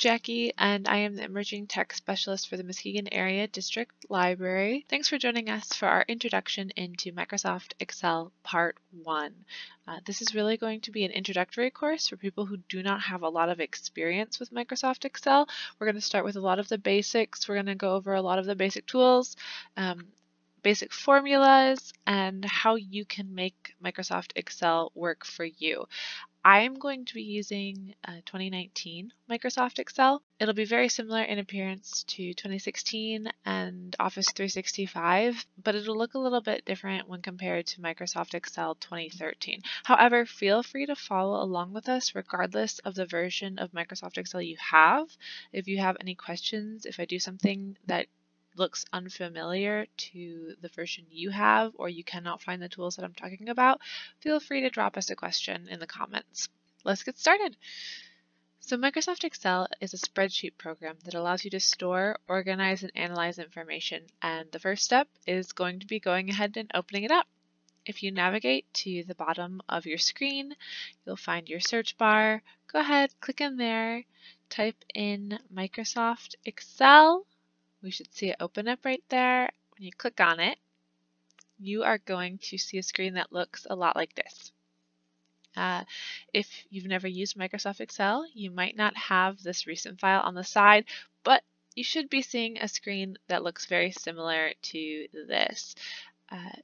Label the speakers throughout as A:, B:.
A: Jackie, and I am the Emerging Tech Specialist for the Muskegon Area District Library. Thanks for joining us for our introduction into Microsoft Excel Part 1. This is really going to be an introductory course for people who do not have a lot of experience with Microsoft Excel. We're going to start with a lot of the basics. We're going to go over a lot of the basic tools, basic formulas, and how you can make Microsoft Excel work for you. I'm going to be using 2019 Microsoft Excel. It'll be very similar in appearance to 2016 and Office 365, but it'll look a little bit different when compared to Microsoft Excel 2013. However, feel free to follow along with us regardless of the version of Microsoft Excel you have. If you have any questions, if I do something that looks unfamiliar to the version you have, or you cannot find the tools that I'm talking about, feel free to drop us a question in the comments. Let's get started. So Microsoft Excel is a spreadsheet program that allows you to store, organize, and analyze information. And the first step is going to be going ahead and opening it up. If you navigate to the bottom of your screen, you'll find your search bar. Go ahead, click in there, type in Microsoft Excel. We should see it open up right there. When you click on it, you are going to see a screen that looks a lot like this. If you've never used Microsoft Excel, you might not have this recent file on the side, but you should be seeing a screen that looks very similar to this.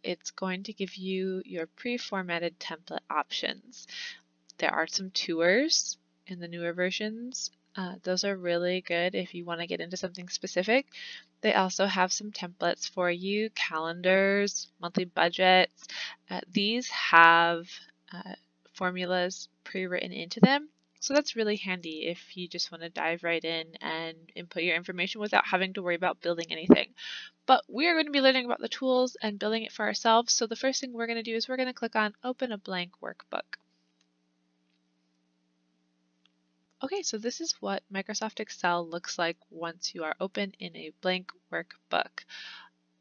A: It's going to give you your pre-formatted template options. There are some tours in the newer versions. Those are really good if you want to get into something specific. They also have some templates for you, calendars, monthly budgets. These have formulas pre-written into them. So that's really handy if you just want to dive right in and input your information without having to worry about building anything. But we are going to be learning about the tools and building it for ourselves. So the first thing we're going to do is we're going to click on Open a Blank Workbook. Okay, so this is what Microsoft Excel looks like once you are open in a blank workbook.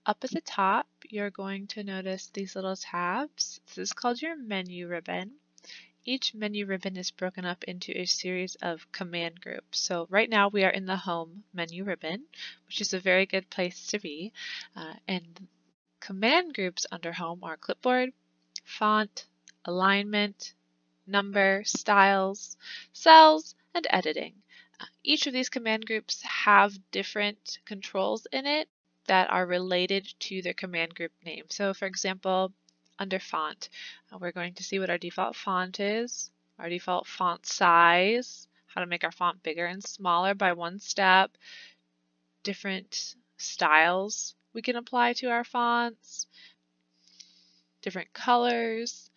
A: Up at the top, you're going to notice these little tabs. This is called your menu ribbon. Each menu ribbon is broken up into a series of command groups. So right now we are in the Home menu ribbon, which is a very good place to be. And command groups under Home are Clipboard, Font, Alignment, Number, Styles, Cells, and Editing. Each of these command groups have different controls in it that are related to their command group name. So for example, under Font, we're going to see what our default font is, our default font size, how to make our font bigger and smaller by one step, different styles we can apply to our fonts, different colors.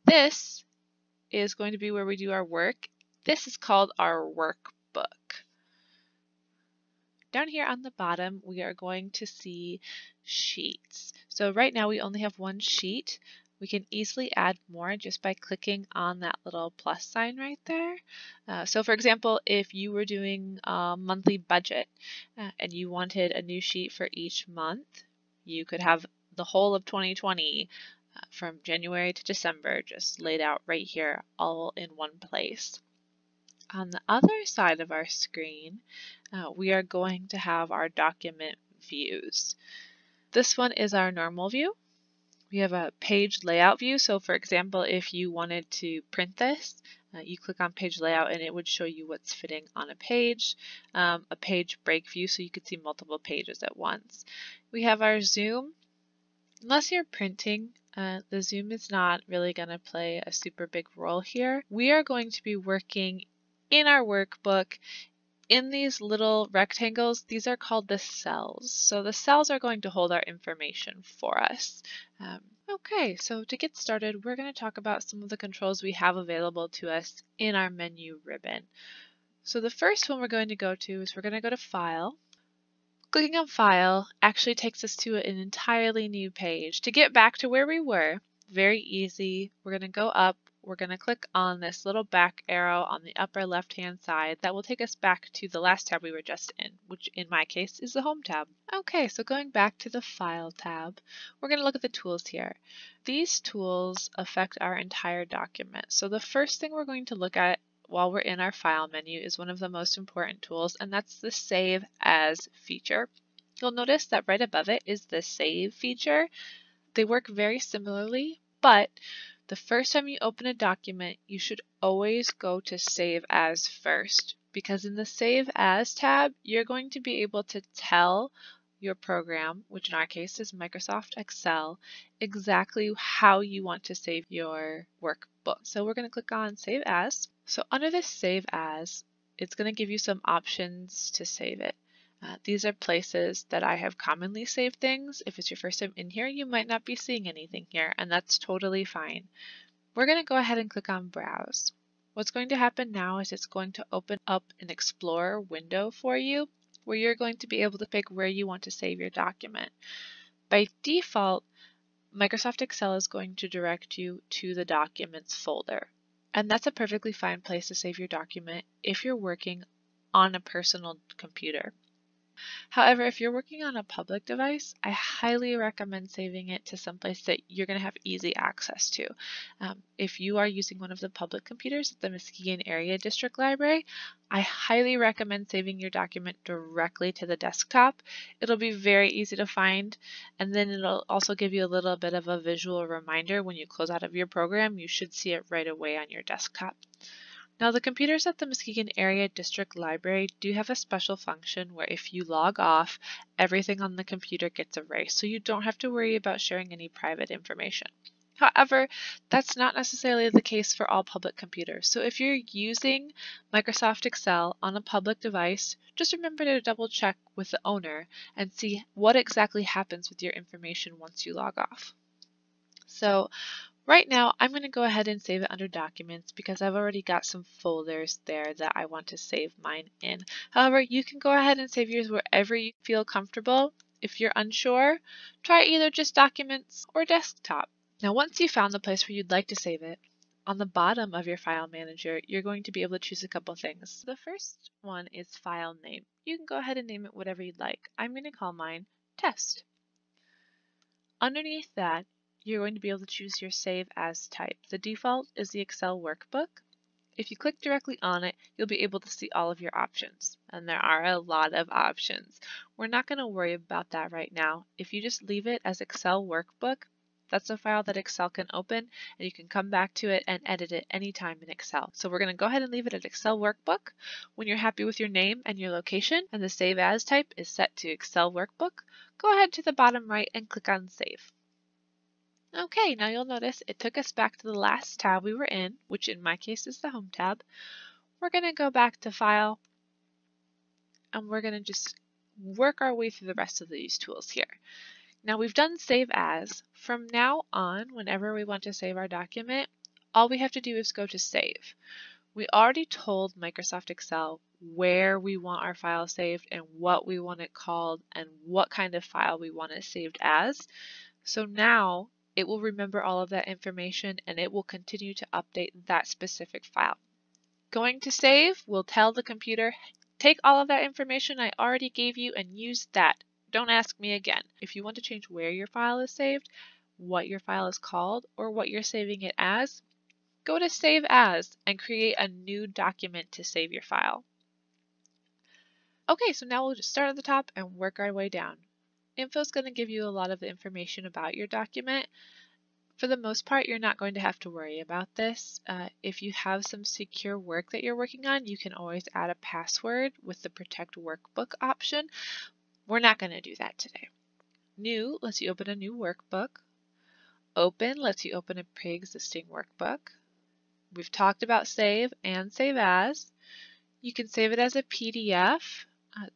A: This is going to be where we do our work. This is called our workbook. Down here on the bottom, we are going to see sheets. So right now we only have one sheet. We can easily add more just by clicking on that little plus sign right there. So for example, if you were doing a monthly budget and you wanted a new sheet for each month, you could have the whole of 2020 from January to December just laid out right here all in one place. On the other side of our screen, we are going to have our document views. This one is our normal view. We have a page layout view. So for example, if you wanted to print this, you click on page layout and it would show you what's fitting on a page break view so you could see multiple pages at once. We have our zoom. Unless you're printing, the zoom is not really going to play a super big role here. We are going to be working in our workbook in these little rectangles. These are called the cells. So the cells are going to hold our information for us. Okay, so to get started, we're going to talk about some of the controls we have available to us in our menu ribbon. So the first one we're going to go to is we're going to go to File. Clicking on File actually takes us to an entirely new page. To get back to where we were, very easy, we're going to go up. We're going to click on this little back arrow on the upper left-hand side. That will take us back to the last tab we were just in, which in my case is the Home tab. Okay, so going back to the File tab, we're going to look at the tools here. These tools affect our entire document. So the first thing we're going to look at while we're in our file menu is one of the most important tools, and that's the Save As feature. You'll notice that right above it is the Save feature. They work very similarly, but the first time you open a document, you should always go to Save As first, because in the Save As tab, you're going to be able to tell your program, which in our case is Microsoft Excel, exactly how you want to save your workbook. So we're going to click on Save As. So under this Save As, it's going to give you some options to save it. These are places that I have commonly saved things. If it's your first time in here, you might not be seeing anything here, and that's totally fine. We're going to go ahead and click on Browse. What's going to happen now is it's going to open up an Explorer window for you, where you're going to be able to pick where you want to save your document. By default, Microsoft Excel is going to direct you to the Documents folder, and that's a perfectly fine place to save your document if you're working on a personal computer. However, if you're working on a public device, I highly recommend saving it to someplace that you're going to have easy access to. If you are using one of the public computers at the Muskegon Area District Library, I highly recommend saving your document directly to the desktop. It'll be very easy to find, and then it'll also give you a little bit of a visual reminder when you close out of your program. You should see it right away on your desktop. Now, the computers at the Muskegon Area District Library do have a special function where if you log off, everything on the computer gets erased, so you don't have to worry about sharing any private information. However, that's not necessarily the case for all public computers. So if you're using Microsoft Excel on a public device, just remember to double check with the owner and see what exactly happens with your information once you log off. So right now, I'm going to go ahead and save it under Documents because I've already got some folders there that I want to save mine in. However, you can go ahead and save yours wherever you feel comfortable. If you're unsure, try either just Documents or Desktop. Now, once you've found the place where you'd like to save it, on the bottom of your file manager, you're going to be able to choose a couple things. The first one is File Name. You can go ahead and name it whatever you'd like. I'm going to call mine Test. Underneath that, you're going to be able to choose your Save As type. The default is the Excel Workbook. If you click directly on it, you'll be able to see all of your options, and there are a lot of options. We're not going to worry about that right now. If you just leave it as Excel Workbook, that's a file that Excel can open, and you can come back to it and edit it anytime in Excel. So we're going to go ahead and leave it at Excel Workbook. When you're happy with your name and your location, and the Save As type is set to Excel Workbook, go ahead to the bottom right and click on Save. Okay, now you'll notice it took us back to the last tab we were in, which in my case is the Home tab. We're going to go back to File, and we're going to just work our way through the rest of these tools here. Now we've done Save As. From now on, whenever we want to save our document, all we have to do is go to Save. We already told Microsoft Excel where we want our file saved and what we want it called and what kind of file we want it saved as. So now it will remember all of that information and it will continue to update that specific file. Going to save will tell the computer, take all of that information I already gave you and use that. Don't ask me again. If you want to change where your file is saved, what your file is called, or what you're saving it as, go to Save As and create a new document to save your file. Okay, so now we'll just start at the top and work our way down. Info is going to give you a lot of the information about your document. For the most part, you're not going to have to worry about this. If you have some secure work that you're working on, you can always add a password with the Protect Workbook option. We're not going to do that today. New lets you open a new workbook. Open lets you open a pre-existing workbook. We've talked about Save and Save As. You can save it as a PDF.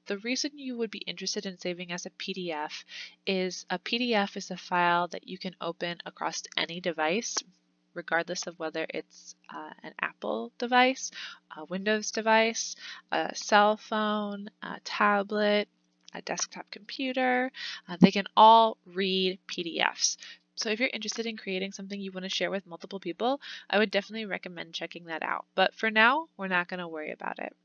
A: The reason you would be interested in saving as a PDF is a file that you can open across any device, regardless of whether it's an Apple device, a Windows device, a cell phone, a tablet, a desktop computer. They can all read PDFs. So if you're interested in creating something you want to share with multiple people, I would definitely recommend checking that out. But for now, we're not going to worry about it.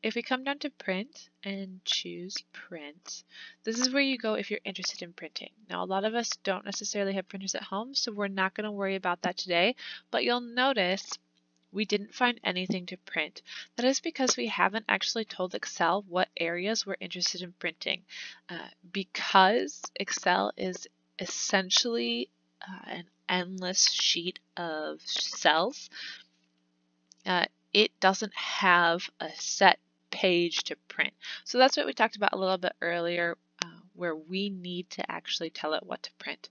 A: If we come down to Print and choose Print, this is where you go if you're interested in printing. Now, a lot of us don't necessarily have printers at home, so we're not going to worry about that today, but you'll notice we didn't find anything to print. That is because we haven't actually told Excel what areas we're interested in printing. Because Excel is essentially an endless sheet of cells, it doesn't have a set page to print. So that's what we talked about a little bit earlier, where we need to actually tell it what to print.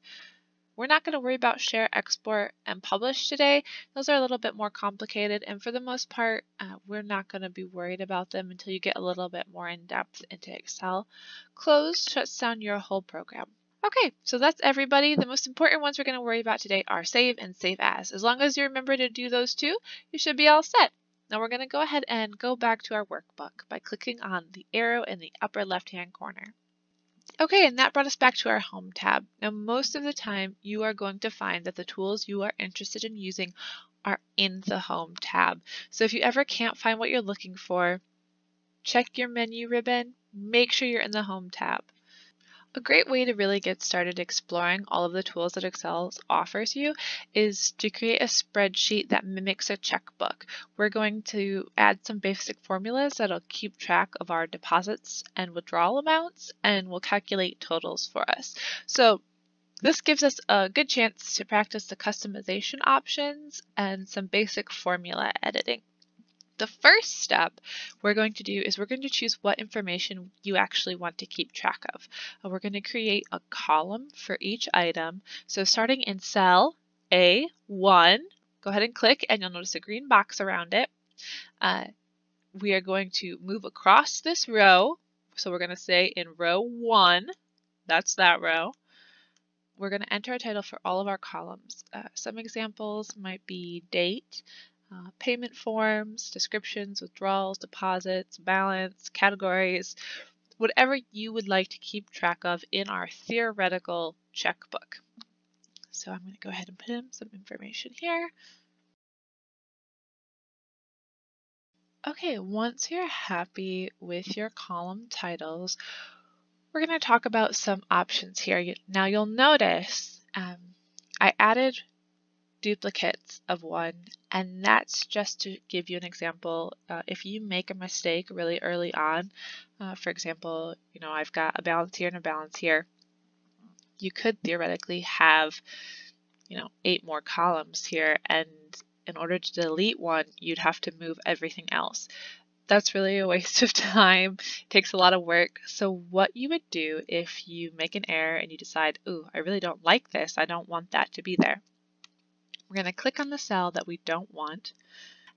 A: We're not going to worry about share, export, and publish today. Those are a little bit more complicated, and for the most part, we're not going to be worried about them until you get a little bit more in depth into Excel. Close shuts down your whole program. Okay, so that's everybody. The most important ones we're going to worry about today are save and save as. As long as you remember to do those two, you should be all set. Now we're going to go ahead and go back to our workbook by clicking on the arrow in the upper left-hand corner. Okay, and that brought us back to our Home tab. Now, most of the time, you are going to find that the tools you are interested in using are in the Home tab. So if you ever can't find what you're looking for, check your menu ribbon, make sure you're in the Home tab. A great way to really get started exploring all of the tools that Excel offers you is to create a spreadsheet that mimics a checkbook. We're going to add some basic formulas that'll keep track of our deposits and withdrawal amounts and will calculate totals for us. So this gives us a good chance to practice the customization options and some basic formula editing. The first step we're going to do is we're going to choose what information you actually want to keep track of. We're going to create a column for each item. So starting in cell A1, go ahead and click and you'll notice a green box around it. We are going to move across this row. So we're going to say in row 1, that's that row. We're going to enter a title for all of our columns. Some examples might be date, payment forms, descriptions, withdrawals, deposits, balance, categories, whatever you would like to keep track of in our theoretical checkbook. So I'm going to go ahead and put in some information here. Okay, once you're happy with your column titles, we're going to talk about some options here. Now you'll notice I added duplicates of one, and that's just to give you an example. If you make a mistake really early on, for example, I've got a balance here and a balance here, you could theoretically have 8 more columns here, and in order to delete one, you'd have to move everything else. That's really a waste of time. It takes a lot of work. So what you would do if you make an error and you decide, ooh, I really don't like this, I don't want that to be there. We're going to click on the cell that we don't want,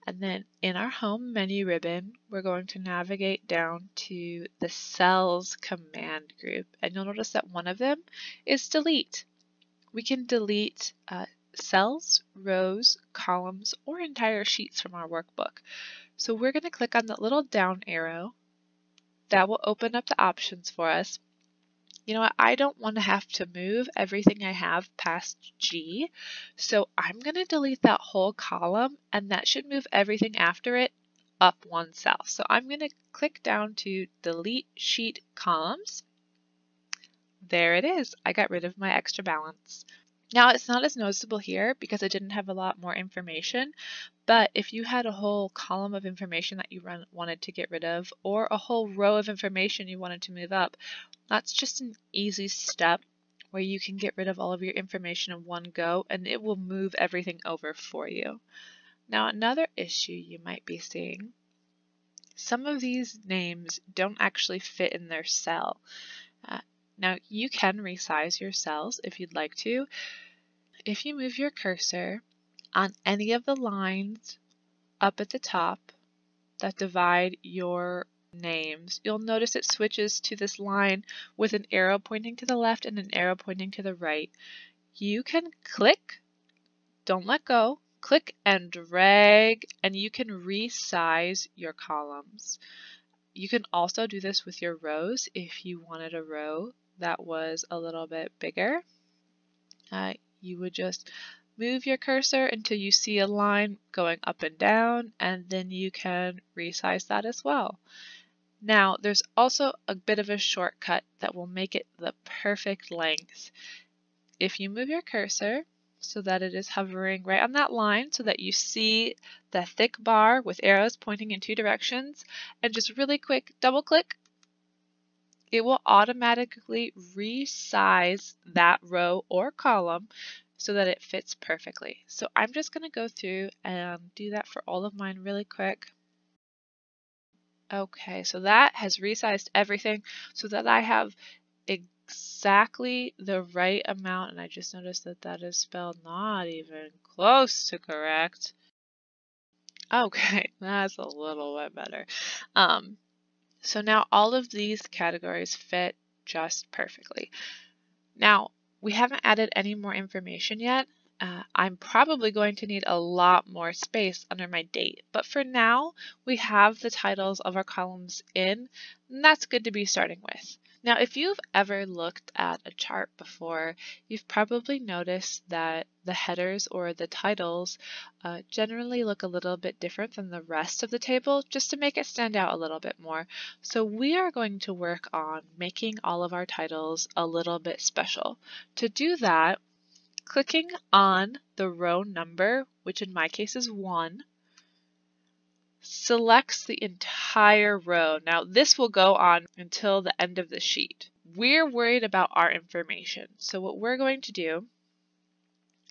A: and then in our Home menu ribbon, we're going to navigate down to the Cells command group, and you'll notice that one of them is delete. We can delete cells, rows, columns, or entire sheets from our workbook. So we're going to click on the little down arrow. That will open up the options for us. You know what, I don't want to have to move everything I have past G, so I'm going to delete that whole column, and that should move everything after it up one cell. So I'm going to click down to delete sheet columns. There it is. I got rid of my extra balance. Now it's not as noticeable here because I didn't have a lot more information, but if you had a whole column of information that you wanted to get rid of, or a whole row of information you wanted to move up, that's just an easy step where you can get rid of all of your information in one go, and it will move everything over for you. Now another issue you might be seeing, some of these names don't actually fit in their cell. Now you can resize your cells if you'd like to. If you move your cursor on any of the lines up at the top that divide your names, you'll notice it switches to this line with an arrow pointing to the left and an arrow pointing to the right. You can click, don't let go, click and drag, and you can resize your columns. You can also do this with your rows if you wanted a row that was a little bit bigger. You would just move your cursor until you see a line going up and down, and then you can resize that as well. Now, there's also a bit of a shortcut that will make it the perfect length. If you move your cursor so that it is hovering right on that line so that you see the thick bar with arrows pointing in 2 directions, and just really quick double click. It will automatically resize that row or column so that it fits perfectly. So I'm just going to go through and do that for all of mine really quick. Okay, so that has resized everything so that I have exactly the right amount, and I just noticed that that is spelled not even close to correct. Okay, that's a little bit better. So now all of these categories fit just perfectly. Now, we haven't added any more information yet. I'm probably going to need a lot more space under my date, but for now, we have the titles of our columns in, and that's good to be starting with. Now, if you've ever looked at a chart before, you've probably noticed that the headers or the titles generally look a little bit different than the rest of the table, just to make it stand out a little bit more. So we are going to work on making all of our titles a little bit special. To do that, clicking on the row number, which in my case is 1, selects the entire row. Now this will go on until the end of the sheet. We're worried about our information. So what we're going to do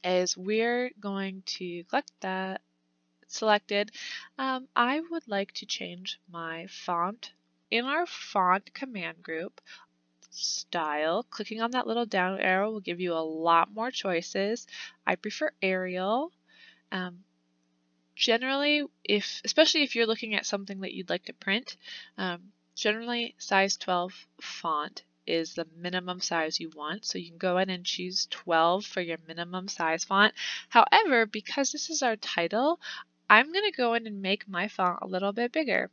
A: is we're going to collect that selected. I would like to change my font. In our font command group, style, clicking on that little down arrow will give you a lot more choices. I prefer Arial. Generally, especially if you're looking at something that you'd like to print, generally size 12 font is the minimum size you want. So you can go in and choose 12 for your minimum size font. However, because this is our title, I'm going to go in and make my font a little bit bigger.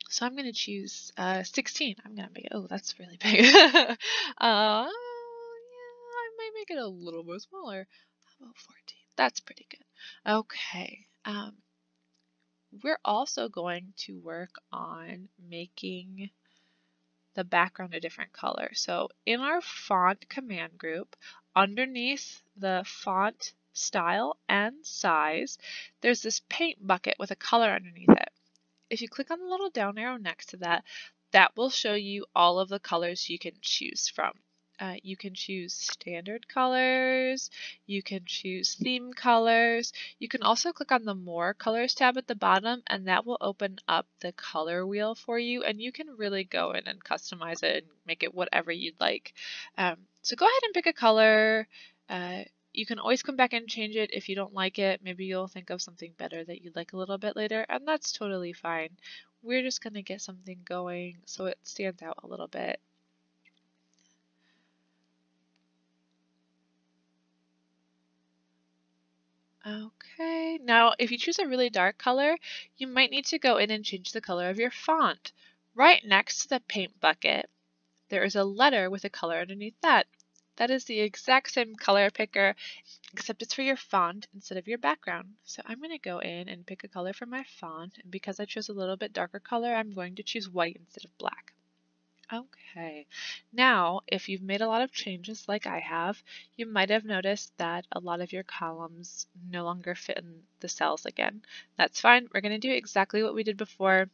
A: So I'm going to choose 16. I'm going to make it, oh, that's really big. Yeah, I might make it a little bit smaller. How about 14? That's pretty good. Okay. We're also going to work on making the background a different color. So in our font command group, underneath the font style and size, there's this paint bucket with a color underneath it. If you click on the little down arrow next to that, that will show you all of the colors you can choose from. You can choose standard colors, you can choose theme colors. You can also click on the More Colors tab at the bottom, and that will open up the color wheel for you, and you can really go in and customize it and make it whatever you'd like. So go ahead and pick a color. You can always come back and change it if you don't like it. Maybe you'll think of something better that you'd like a little bit later, and that's totally fine. We're just going to get something going so it stands out a little bit. Okay, now if you choose a really dark color, you might need to go in and change the color of your font. Right next to the paint bucket, there is a letter with a color underneath that. That is the exact same color picker, except it's for your font instead of your background. So I'm going to go in and pick a color for my font, and because I chose a little bit darker color, I'm going to choose white instead of black. Okay, now if you've made a lot of changes like I have, you might have noticed that a lot of your columns no longer fit in the cells again. That's fine. We're going to do exactly what we did before.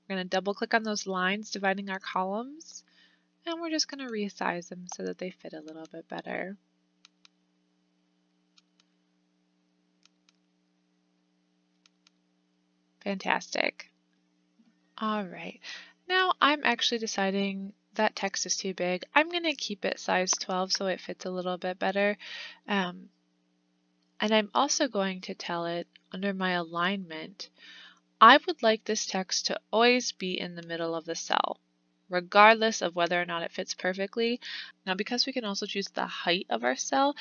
A: We're going to double click on those lines dividing our columns, and we're just going to resize them so that they fit a little bit better. Fantastic. All right, now I'm actually deciding that text is too big. I'm going to keep it size 12 so it fits a little bit better. And I'm also going to tell it under my alignment, I would like this text to always be in the middle of the cell, regardless of whether or not it fits perfectly. Now, because we can also choose the height of our cell,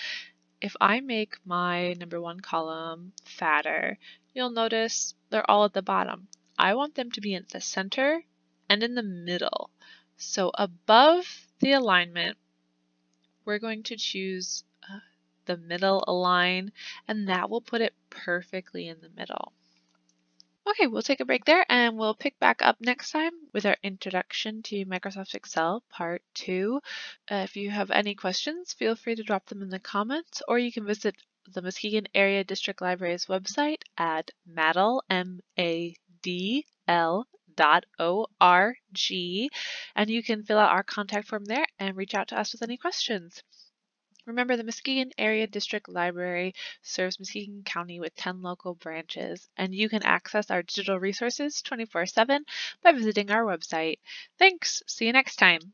A: if I make my number 1 column fatter, you'll notice they're all at the bottom. I want them to be in the center and in the middle. So above the alignment, we're going to choose the middle align, and that will put it perfectly in the middle. Okay, we'll take a break there and we'll pick back up next time with our introduction to Microsoft Excel Part 2. If you have any questions, feel free to drop them in the comments, or you can visit the Muskegon Area District Library's website at MADL, MADL.org, and you can fill out our contact form there and reach out to us with any questions. Remember, the Muskegon Area District Library serves Muskegon County with 10 local branches, and you can access our digital resources 24/7 by visiting our website. Thanks! See you next time!